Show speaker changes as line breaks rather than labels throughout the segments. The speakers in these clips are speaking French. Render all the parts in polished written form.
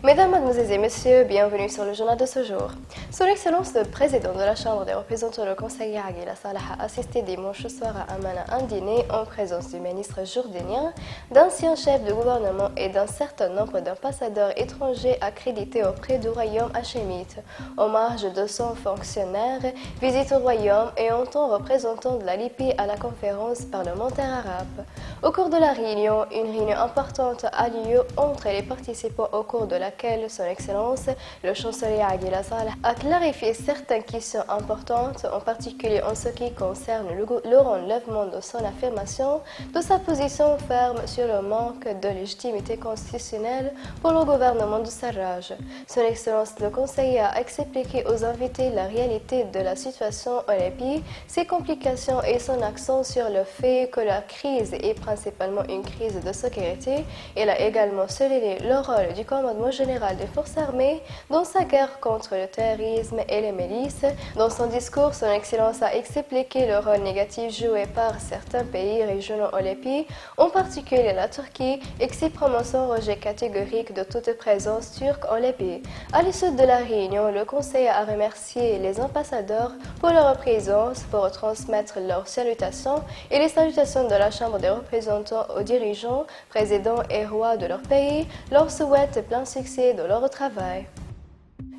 Mesdames, Mademoiselles et Messieurs, bienvenue sur le journal de ce jour. Son Excellence le Président de la Chambre des représentants, le conseiller Aguila Salah, a assisté dimanche soir à Amana un dîner en présence du ministre jourdainien, d'anciens chefs de gouvernement et d'un certain nombre d'ambassadeurs étrangers accrédités auprès du royaume hachémite. En marge de son fonctionnaire, visite au royaume et en tant représentant de la Libye à la conférence parlementaire arabe. Au cours de la réunion, une réunion importante a lieu entre les participants au cours de laquelle Son Excellence, le chancelier Aguila Salah, a clarifié certaines questions importantes, en particulier en ce qui concerne le relèvement de son affirmation, de sa position ferme sur le manque de légitimité constitutionnelle pour le gouvernement du Sarraj. Son Excellence le conseiller a expliqué aux invités la réalité de la situation en Libye, ses complications et son accent sur le fait que la crise est principalement une crise de sécurité. Il a également souligné le rôle du commandement général des forces armées dans sa guerre contre le terrorisme et les milices. Dans son discours, Son Excellence a expliqué le rôle négatif joué par certains pays régionaux en Libye, en particulier la Turquie, exprimant son rejet catégorique de toute présence turque en Libye. À l'issue de la réunion, le Conseil a remercié les ambassadeurs pour leur présence, pour transmettre leurs salutations et les salutations de la Chambre des représentants aux dirigeants, présidents et rois de leur pays, leur souhaite plein succès dans leur travail.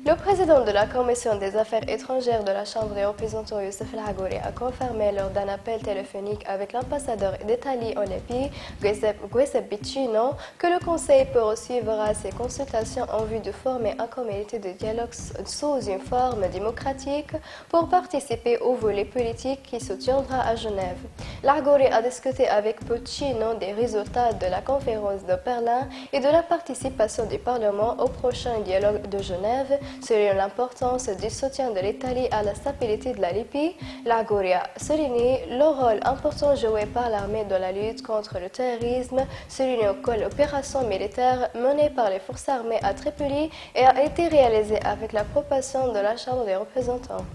Le président de la Commission des Affaires étrangères de la Chambre des représentants, Youssef El Hagouri, a confirmé lors d'un appel téléphonique avec l'ambassadeur d'Italie en Libye, Giuseppe Piccino, que le Conseil poursuivra ses consultations en vue de former un comité de dialogue sous une forme démocratique pour participer au volet politique qui se tiendra à Genève. El Hagouri a discuté avec Piccino des résultats de la conférence de Berlin et de la participation du Parlement au prochain dialogue de Genève, sur l'importance du soutien de l'Italie à la stabilité de la Libye. El Hagouri a souligné le rôle important joué par l'armée dans la lutte contre le terrorisme, soulignant que l'opération militaire menée par les forces armées à Tripoli a été réalisée avec l'approbation de la Chambre des représentants.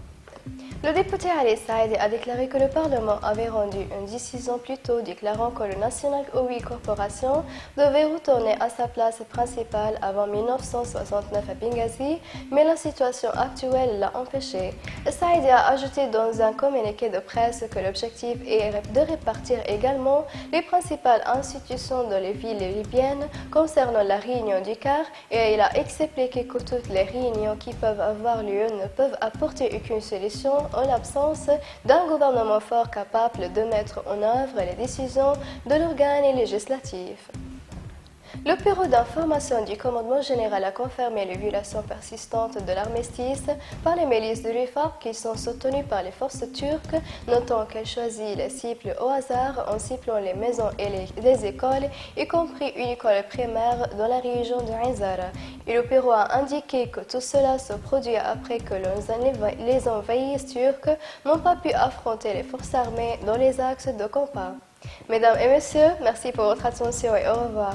Le député Ali Saïdi a déclaré que le Parlement avait rendu une décision plus tôt déclarant que le National Oil Corporation devait retourner à sa place principale avant 1969 à Benghazi, mais la situation actuelle l'a empêché. Saïdi a ajouté dans un communiqué de presse que l'objectif est de répartir également les principales institutions dans les villes libyennes concernant la réunion du CAR, et il a expliqué que toutes les réunions qui peuvent avoir lieu ne peuvent apporter aucune solution en l'absence d'un gouvernement fort capable de mettre en œuvre les décisions de l'organe législatif. Le bureau d'information du commandement général a confirmé les violations persistantes de l'armistice par les milices de l'UFAP qui sont soutenues par les forces turques, notant qu'elles choisissent les cibles au hasard en ciblant les maisons et les écoles, y compris une école primaire dans la région de Inzara. Et le bureau a indiqué que tout cela se produit après que les envahisseurs turcs n'ont pas pu affronter les forces armées dans les axes de combat. Mesdames et messieurs, merci pour votre attention et au revoir.